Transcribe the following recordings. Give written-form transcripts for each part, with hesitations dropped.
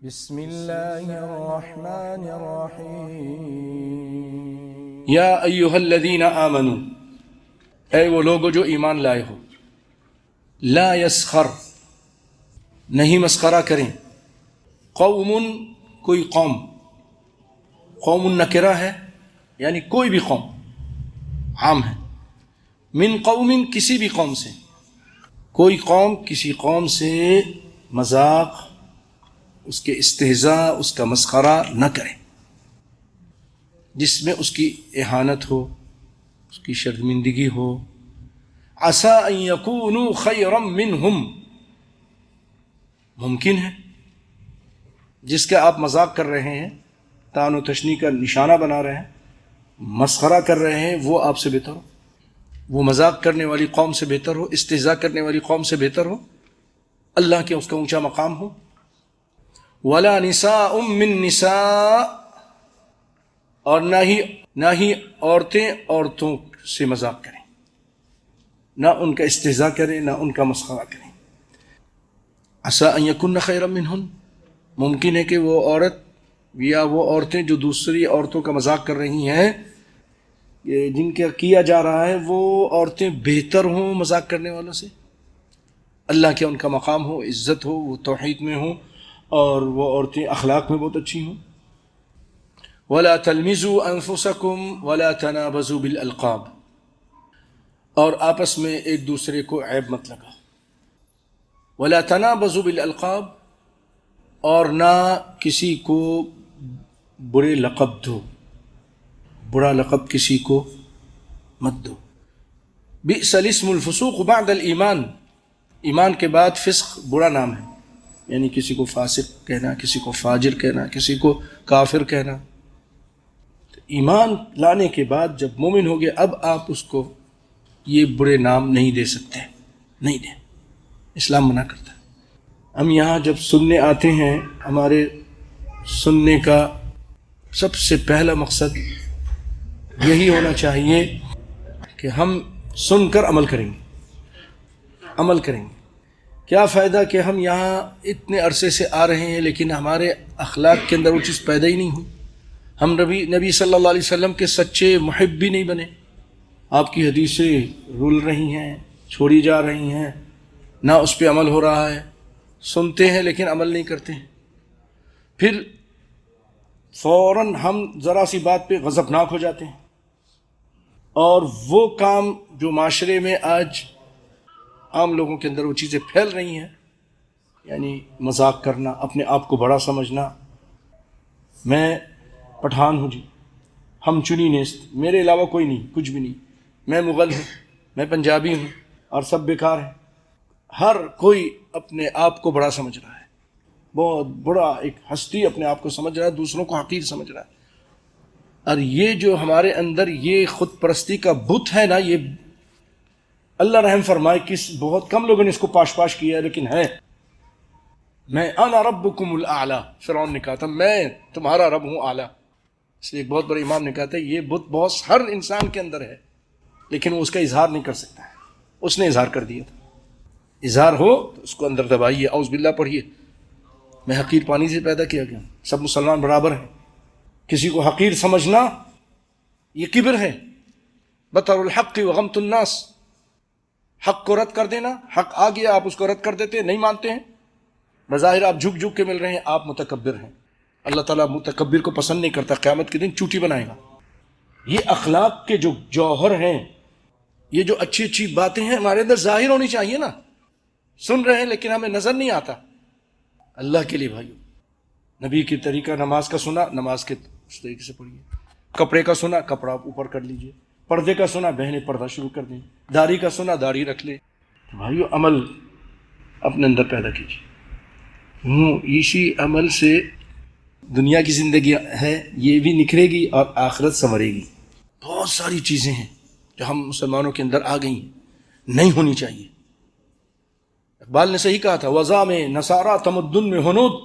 بسم اللہ الرحمن الرحیم یا ایہا الذین آمنوا، اے وہ لوگو جو ایمان لائے ہو، لا یسخر، نہیں مسخرہ کریں، قوم، کوئی قوم، قوم نکرہ ہے یعنی کوئی بھی قوم عام ہے، من قوم، کسی بھی قوم سے، کوئی قوم کسی قوم سے مذاق، اس کے استہزاء، اس کا مسخرہ نہ کرے جس میں اس کی اہانت ہو، اس کی شرمندگی ہو۔ عسیٰ ان یکونوا خیرا منہم، ممکن ہے جس کا آپ مذاق کر رہے ہیں، طعن و تشنیع کا نشانہ بنا رہے ہیں، مسخرہ کر رہے ہیں، وہ آپ سے بہتر ہو، وہ مذاق کرنے والی قوم سے بہتر ہو، استہزاء کرنے والی قوم سے بہتر ہو، اللہ کے اس کا اونچا مقام ہو۔ ولا نساء من نساء، اور نہ ہی عورتیں عورتوں سے مذاق کریں، نہ ان کا استہزاء کریں، نہ ان کا مسخرہ کریں۔ عسیٰ ان یکن خیرا منہن، ممکن ہے کہ وہ عورت یا وہ عورتیں جو دوسری عورتوں کا مذاق کر رہی ہیں، جن کا کیا جا رہا ہے، وہ عورتیں بہتر ہوں مذاق کرنے والوں سے، اللہ کے ان کا مقام ہو، عزت ہو، وہ توحید میں ہوں، اور وہ عورتیں اخلاق میں بہت اچھی ہوں۔ وَلَا تَلْمِزُوا أَنفُسَكُمْ وَلَا تَنَابَزُوا بِالْأَلْقَابِ، اور آپس میں ایک دوسرے کو عیب مت لگاؤ۔ وَلَا تَنَابَزُوا بِالْأَلْقَابِ، اور نہ کسی کو برے لقب دو، برا لقب کسی کو مت دو۔ بِئْسَ الِاسْمُ الْفُسُوقُ بَعْدَ الْإِيمَانِ، ایمان کے بعد فسق برا نام ہے، یعنی کسی کو فاسق کہنا، کسی کو فاجر کہنا، کسی کو کافر کہنا۔ ایمان لانے کے بعد جب مومن ہو گئے، اب آپ اس کو یہ برے نام نہیں دے سکتے، نہیں دیں، اسلام منع کرتا ہے۔ ہم یہاں جب سننے آتے ہیں، ہمارے سننے کا سب سے پہلا مقصد یہی ہونا چاہیے کہ ہم سن کر عمل کریں گے، عمل کریں گے۔ کیا فائدہ کہ ہم یہاں اتنے عرصے سے آ رہے ہیں لیکن ہمارے اخلاق کے اندر وہ چیز پیدا ہی نہیں ہوئی، ہم نبی صلی اللہ علیہ وسلم کے سچے محب بھی نہیں بنے، آپ کی حدیثیں رول رہی ہیں، چھوڑی جا رہی ہیں، نہ اس پہ عمل ہو رہا ہے، سنتے ہیں لیکن عمل نہیں کرتے ہیں، پھر فوراً ہم ذرا سی بات پہ غضبناک ہو جاتے ہیں، اور وہ کام جو معاشرے میں آج عام لوگوں کے اندر وہ چیزیں پھیل رہی ہیں، یعنی مذاق کرنا، اپنے آپ کو بڑا سمجھنا، میں پٹھان ہوں جی، ہم چنی نیست، میرے علاوہ کوئی نہیں، کچھ بھی نہیں، میں مغل ہوں، میں پنجابی ہوں، اور سب بیکار ہیں۔ ہر کوئی اپنے آپ کو بڑا سمجھ رہا ہے، بہت بڑا ایک ہستی اپنے آپ کو سمجھ رہا ہے، دوسروں کو حقیر سمجھ رہا ہے۔ اور یہ جو ہمارے اندر یہ خود پرستی کا بت ہے نا، یہ اللہ رحم فرمائے کہ بہت کم لوگوں نے اس کو پاش پاش کیا ہے، لیکن ہے۔ میں انا ربکم الاعلی، فرعون نے کہا تھا میں تمہارا رب ہوں اعلیٰ، اس لیے ایک بہت بڑے امام نے کہا تھا یہ بت بہت ہر انسان کے اندر ہے، لیکن وہ اس کا اظہار نہیں کر سکتا ہے، اس نے اظہار کر دیا تھا۔ اظہار ہو تو اس کو اندر دبائیے، اعوذ باللہ پڑھیے، میں حقیر پانی سے پیدا کیا گیا، سب مسلمان برابر ہیں، کسی کو حقیر سمجھنا یہ کبر ہے۔ بطر الحق وغمت الناس، حق کو رد کر دینا، حق آ گیا آپ اس کو رد کر دیتے ہیں، نہیں مانتے ہیں، بظاہر آپ جھک جھک کے مل رہے ہیں، آپ متکبر ہیں۔ اللہ تعالیٰ متکبر کو پسند نہیں کرتا، قیامت کے دن چوٹی بنائے گا۔ یہ اخلاق کے جو جوہر ہیں، یہ جو اچھی اچھی باتیں ہیں ہمارے اندر ظاہر ہونی چاہیے نا، سن رہے ہیں لیکن ہمیں نظر نہیں آتا۔ اللہ کے لیے بھائیو، نبی کی طریقہ نماز کا سنا، نماز کے اس طریقے سے پڑھیے، کپڑے کا سنا، کپڑا اوپر کر لیجئے، پردے کا سنا، بہنیں پردہ شروع کر دیں، داڑھی کا سنا، داڑھی رکھ لیں، بھائیو عمل اپنے اندر پیدا کیجیے۔ اسی عمل سے دنیا کی زندگی ہے یہ بھی نکھرے گی اور آخرت سنورے گی۔ بہت ساری چیزیں ہیں جو ہم مسلمانوں کے اندر آ گئی ہیں، نہیں ہونی چاہیے۔ اقبال نے صحیح کہا تھا، وضع میں نصارہ تمدن میں ہنود،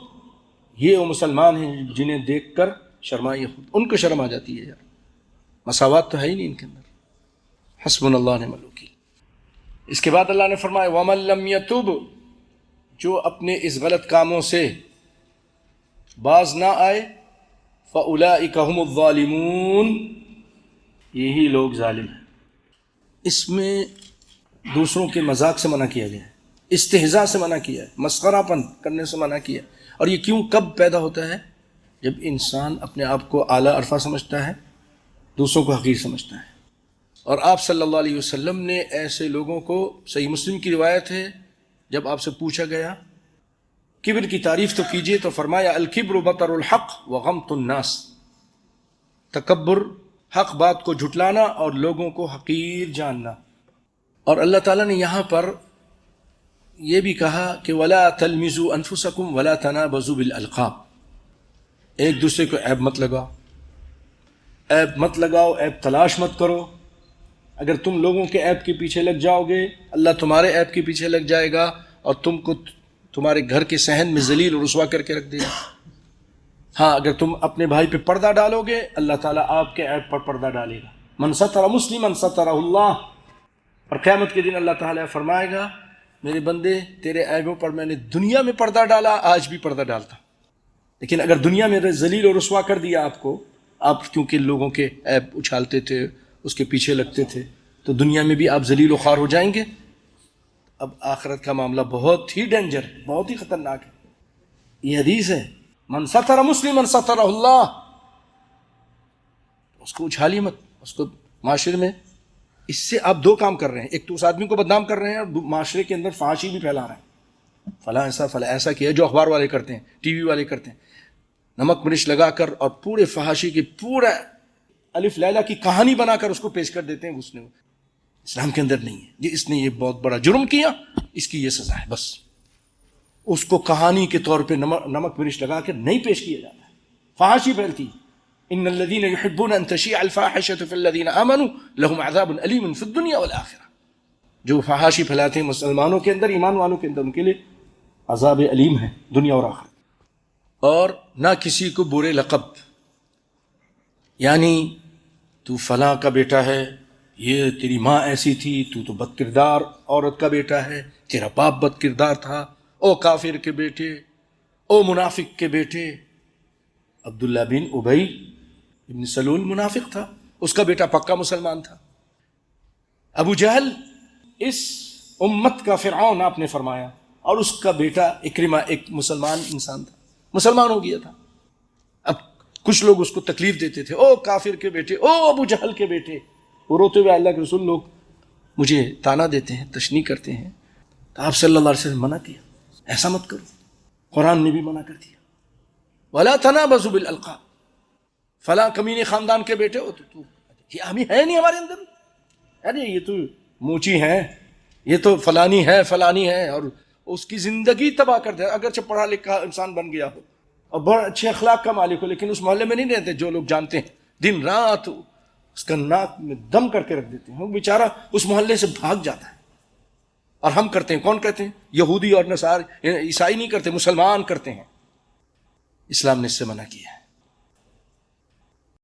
یہ وہ مسلمان ہیں جنہیں دیکھ کر شرمائے خود، ان کو شرم آ جاتی ہے یار، مساوات تو ہے ہی نہیں ان کے اندر۔ حسبنا اللہ نعم الوکیل۔ اس کے بعد اللہ نے فرمایا وَمَن لَّمْ يَتُبْ، جو اپنے اس غلط کاموں سے باز نہ آئے فَأُولَئِكَ هُمُ الظَّالِمُونَ، یہی لوگ ظالم ہیں۔ اس میں دوسروں کے مذاق سے منع کیا گیا ہے، استہزاء سے منع کیا ہے، مسخرہ پن کرنے سے منع کیا ہے۔ اور یہ کیوں کب پیدا ہوتا ہے؟ جب انسان اپنے آپ کو اعلیٰ عرفہ سمجھتا ہے، دوسروں کو حقیر سمجھتا ہے۔ اور آپ صلی اللہ علیہ وسلم نے ایسے لوگوں کو، صحیح مسلم کی روایت ہے، جب آپ سے پوچھا گیا کبر کی تعریف تو کیجئے، تو فرمایا الکبر بطر الحق وغمط الناس، تکبر حق بات کو جھٹلانا اور لوگوں کو حقیر جاننا۔ اور اللہ تعالیٰ نے یہاں پر یہ بھی کہا کہ وَلَا تَلْمِزُوا أَنفُسَكُمْ وَلَا تَنَابَزُوا بِالْأَلْقَابِ، ایک دوسرے کو عیب مت لگاؤ، عیب مت لگاؤ، عیب تلاش مت کرو۔ اگر تم لوگوں کے عیب کے پیچھے لگ جاؤ گے، اللہ تمہارے عیب کے پیچھے لگ جائے گا اور تم کو تمہارے گھر کے صحن میں ذلیل اور رسوا کر کے رکھ دے گا۔ ہاں، اگر تم اپنے بھائی پہ پردہ ڈالو گے، اللہ تعالیٰ آپ کے عیب پر پردہ ڈالے گا۔ من ستر مسلما سترہ اللہ، اور قیامت کے دن اللہ تعالیٰ فرمائے گا میرے بندے تیرے عیبوں پر میں نے دنیا میں پردہ ڈالا، آج بھی پردہ ڈالتا، لیکن اگر دنیا میں ذلیل اور رسوا کر دیا آپ کو، آپ کیونکہ لوگوں کے عیب اچھالتے تھے، اس کے پیچھے لگتے تھے، تو دنیا میں بھی آپ ذلیل و خوار ہو جائیں گے۔ اب آخرت کا معاملہ بہت ہی ڈینجر، بہت ہی خطرناک ہے۔ یہ حدیث ہے من ستر مسلما سترہ اللہ، اس کو اچھالی مت، اس کو معاشرے میں، اس سے آپ دو کام کر رہے ہیں، ایک تو اس آدمی کو بدنام کر رہے ہیں اور معاشرے کے اندر فحاشی بھی پھیلا رہے ہیں، فلاں ایسا کیا، جو اخبار والے کرتے ہیں، ٹی وی والے کرتے ہیں، نمک مرچ لگا کر اور پورے فحاشی کی پورا الف لیلہ کی کہانی بنا کر اس کو پیش کر دیتے ہیں۔ اس نے اسلام کے اندر نہیں ہے، یہ اس نے یہ بہت بڑا جرم کیا، اس کی یہ سزا ہے، بس اس کو کہانی کے طور پہ نمک مرچ لگا کر نہیں پیش کیا جاتا ہے، فحاشی پھیلتی۔ ان الذين يحبون ان تشيع الفاحشة في الذين امنوا لهم عذاب اليم في الدنيا والاخره، جو فحاشی پھیلاتے ہیں مسلمانوں کے اندر، ایمان والوں کے اندر، ان کے لیے عذاب علیم ہے دنیا اور آخرت۔ اور نہ کسی کو برے لقب، یعنی تو فلاں کا بیٹا ہے، یہ تیری ماں ایسی تھی، تو بد کردار عورت کا بیٹا ہے، تیرا باپ بد کردار تھا، او کافر کے بیٹے، او منافق کے بیٹے۔ عبداللہ بن ابی ابن سلول منافق تھا، اس کا بیٹا پکا مسلمان تھا۔ ابو جہل اس امت کا فرعون آپ نے فرمایا، اور اس کا بیٹا اکرمہ ایک مسلمان انسان تھا، مسلمان ہو گیا تھا۔ اب کچھ لوگ اس کو تکلیف دیتے تھے، او کافر کے بیٹے، او ابو جہل کے بیٹے، وہ روتے ہوئے اللہ کے رسول لوگ مجھے تانا دیتے ہیں، تشنیع کرتے ہیں، تو آپ صلی اللہ علیہ وسلم منع کیا، ایسا مت کرو۔ قرآن نے بھی منع کر دیا، وَلَا تَنَابَزُوا بِالْأَلْقَابِ، فلاں کمینے خاندان کے بیٹے ہو تو یہ ہمیں ہے نہیں ہمارے اندر، ارے یہ تو موچی ہے، یہ تو فلانی ہے، اور اس کی زندگی تباہ کر دے۔ اگرچہ پڑھا لکھا انسان بن گیا ہو اور بڑے اچھے اخلاق کا مالک ہو، لیکن اس محلے میں نہیں رہتے جو لوگ جانتے ہیں، دن رات اس کا ناک میں دم کر کے رکھ دیتے ہیں، وہ بیچارہ اس محلے سے بھاگ جاتا ہے۔ اور ہم کرتے ہیں، کون کرتے ہیں؟ یہودی اور نصارى، عیسائی نہیں کرتے، مسلمان کرتے ہیں۔ اسلام نے اس سے منع کیا ہے۔